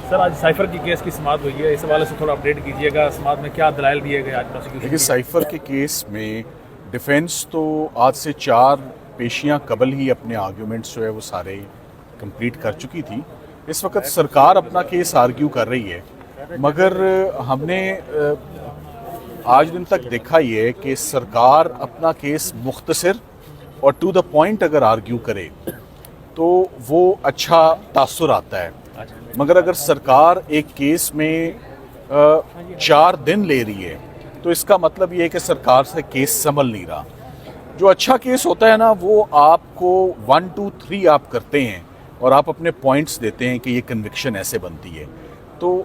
سر آج سائفر کی کیس کی سماعت ہوئی ہے، اس حوالے سے تھوڑا اپڈیٹ کیجیے گا، سماعت میں کیا دلائل دیے گئے آج پروسیکیوشن؟ دیکھیے سائفر کے کیس میں ڈیفینس تو آج سے 4 پیشیاں قبل ہی اپنے آرگیومنٹس جو ہے وہ سارے کمپلیٹ کر چکی تھی. اس وقت سرکار اپنا کیس آرگیو کر رہی ہے، مگر ہم نے آج دن تک دیکھا یہ ہے کہ سرکار اپنا کیس مختصر اور ٹو دا پوائنٹ اگر آرگیو کرے تو وہ اچھا تاثر آتا ہے. مگر اگر سرکار ایک کیس میں 4 دن لے رہی ہے تو اس کا مطلب یہ ہے کہ سرکار سے کیس سنبھل نہیں رہا. جو اچھا کیس ہوتا ہے نا وہ آپ کو 1 2 3 آپ کرتے ہیں اور آپ اپنے پوائنٹس دیتے ہیں کہ یہ کنوکشن ایسے بنتی ہے. تو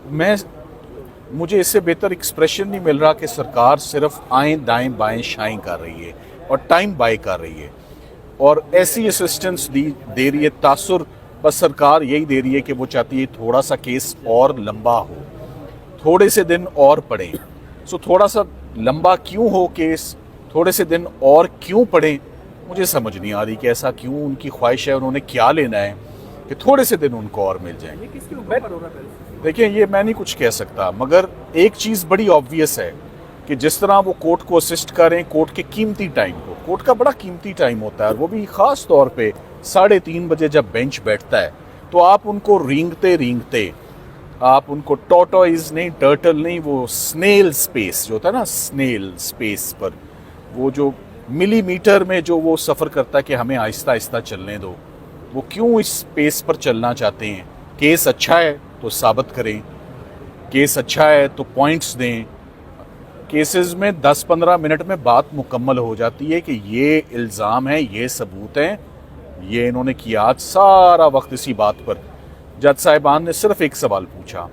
مجھے اس سے بہتر ایکسپریشن نہیں مل رہا کہ سرکار صرف آئیں دائیں بائیں شائیں کر رہی ہے اور ٹائم بائی کر رہی ہے اور ایسی اسسٹنس دے رہی ہے. تاثر بس سرکار یہی دے رہی ہے کہ وہ چاہتی ہے تھوڑا سا کیس اور لمبا ہو، تھوڑے سے دن اور پڑیں. تھوڑا سا لمبا کیوں ہو کیس، تھوڑے سے دن اور کیوں پڑیں، مجھے سمجھ نہیں آ رہی کہ ایسا کیوں ان کی خواہش ہے. انہوں نے کیا لینا ہے کہ تھوڑے سے دن ان کو اور مل جائیں. دیکھیں یہ میں نہیں کچھ کہہ سکتا، مگر ایک چیز بڑی آبویس ہے کہ جس طرح وہ کورٹ کو اسسٹ کریں، کورٹ کے قیمتی ٹائم کو، کورٹ کا بڑا قیمتی ٹائم ہوتا ہے اور وہ بھی خاص طور پہ 3:30 بجے جب بینچ بیٹھتا ہے تو آپ ان کو رینگتے آپ ان کو ٹورٹوائز نہیں، ٹرٹل نہیں، وہ سنیل سپیس جو ہوتا ہے نا، سنیل سپیس پر وہ جو ملی میٹر میں جو وہ سفر کرتا ہے کہ ہمیں آہستہ آہستہ چلنے دو، وہ کیوں اس سپیس پر چلنا چاہتے ہیں. کیس اچھا ہے تو ثابت کریں، کیس اچھا ہے تو پوائنٹس دیں. کیسز میں 10-15 منٹ میں بات مکمل ہو جاتی ہے کہ یہ الزام ہے، یہ ثبوت ہیں، یہ انہوں نے کیا. آج سارا وقت اسی بات پر جج صاحبان نے صرف ایک سوال پوچھا،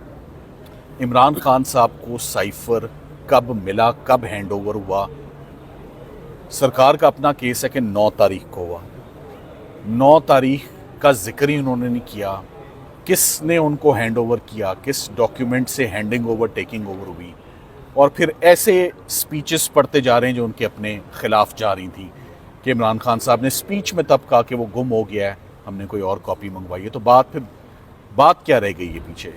عمران خان صاحب کو سائفر کب ملا، کب ہینڈ اوور ہوا. سرکار کا اپنا کیس ہے کہ 9 تاریخ کو ہوا. 9 تاریخ کا ذکر ہی انہوں نے نہیں کیا. کس نے ان کو ہینڈ اوور کیا، کس ڈاکیومنٹ سے ہینڈنگ اوور ٹیکنگ اوور ہوئی. اور پھر ایسے سپیچز پڑھتے جا رہے ہیں جو ان کے اپنے خلاف جا رہی تھیں کہ عمران خان صاحب نے سپیچ میں تب کہا کہ وہ گم ہو گیا ہے، ہم نے کوئی اور کاپی منگوائی ہے. تو بات کیا رہ گئی ہے پیچھے.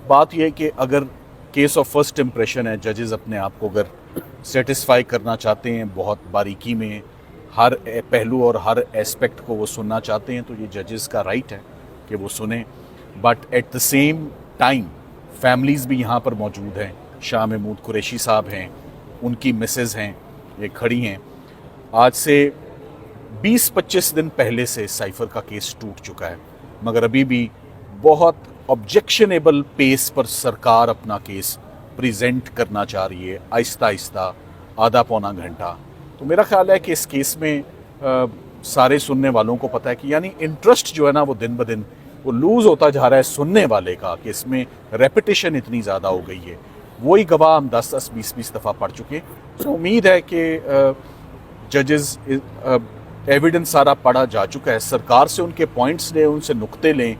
بات یہ ہے کہ اگر کیس آف فرسٹ امپریشن ہے، ججز اپنے آپ کو اگر سیٹسفائی کرنا چاہتے ہیں، بہت باریکی میں ہر پہلو اور ہر ایسپیکٹ کو وہ سننا چاہتے ہیں تو یہ ججز کا رائٹ ہے کہ وہ سنیں. But at the same time families بھی یہاں پر موجود ہیں. شاہ محمود قریشی صاحب ہیں، ان کی مسز ہیں، یہ کھڑی ہیں. آج سے 20-25 دن پہلے سے سائفر کا کیس ٹوٹ چکا ہے، مگر ابھی بھی بہت آبجیکشنیبل پیس پر سرکار اپنا کیس پریزنٹ کرنا چاہ رہی ہے، آہستہ آہستہ آدھا پونا گھنٹہ. تو میرا خیال ہے کہ اس کیس میں سارے سننے والوں کو پتہ ہے کہ یعنی انٹرسٹ جو ہے نا وہ دن بدن وہ لوز ہوتا جا رہا ہے سننے والے کا، کہ اس میں ریپیٹیشن اتنی زیادہ ہو گئی ہے. وہی گواہ ہم 10-10 20-20 دفعہ پڑھ چکے. تو امید ہے کہ ججز ایویڈنس سارا پڑھا جا چکا ہے، سرکار سے ان کے پوائنٹس لیں، ان سے نقطے لیں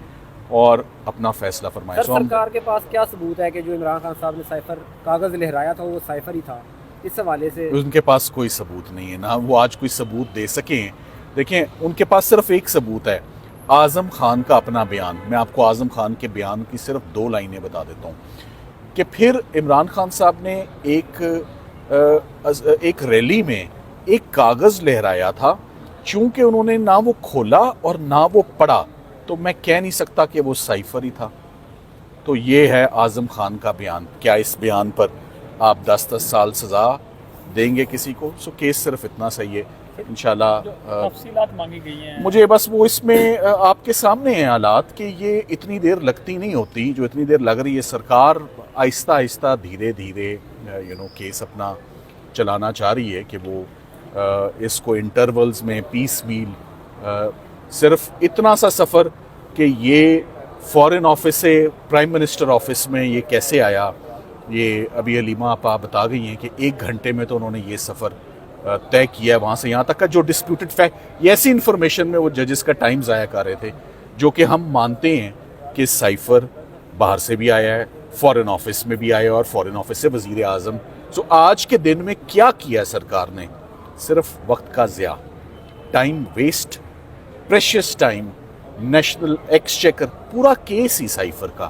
اور اپنا فیصلہ فرمائیں. سرکار کے پاس کیا ثبوت ہے کہ جو عمران خان صاحب نے سائفر کاغذ لہرایا تھا وہ سائفر ہی تھا؟ اس حوالے سے ان کے پاس کوئی ثبوت نہیں ہے، نہ وہ آج کوئی ثبوت دے سکیں. دیکھیں ان کے پاس صرف ایک ثبوت ہے، اعظم خان کا اپنا بیان. میں آپ کو اعظم خان کے بیان کی صرف 2 لائنیں بتا دیتا ہوں کہ پھر عمران خان صاحب نے ایک ریلی میں ایک کاغذ لہرایا تھا، چونکہ انہوں نے نہ وہ کھولا اور نہ وہ پڑھا تو میں کہہ نہیں سکتا کہ وہ سائفر ہی تھا. تو یہ ہے اعظم خان کا بیان. کیا اس بیان پر آپ 10-10 سال سزا دیں گے کسی کو؟ کیس صرف اتنا صحیح ہے انشاءاللہ. تفصیلات مانگی گئی ہیں مجھے بس وہ اس میں آپ کے سامنے ہیں حالات کہ یہ اتنی دیر لگتی نہیں ہوتی جو اتنی دیر لگ رہی ہے. سرکار آہستہ آہستہ دھیرے دھیرے کیس اپنا چلانا چاہ رہی ہے کہ وہ اس کو انٹرولز میں پیس میل صرف اتنا سا سفر کہ یہ فورن آفس سے پرائم منسٹر آفس میں یہ کیسے آیا. یہ ابھی علیمہ آپا بتا گئی ہیں کہ 1 گھنٹے میں تو انہوں نے یہ سفر طے کیا ہے وہاں سے یہاں تک کا جو ڈسپیوٹڈ فیکٹ. یہ ایسی انفارمیشن میں وہ ججز کا ٹائم ضائع کر رہے تھے جو کہ ہم مانتے ہیں کہ سائفر باہر سے بھی آیا ہے، فورن آفس میں بھی آیا اور فورن آفس سے وزیر اعظم. آج کے دن میں کیا کیا سرکار نے؟ صرف وقت کا ضیاع، time waste, precious time. National exchequer پورا کیس ہی سائفر کا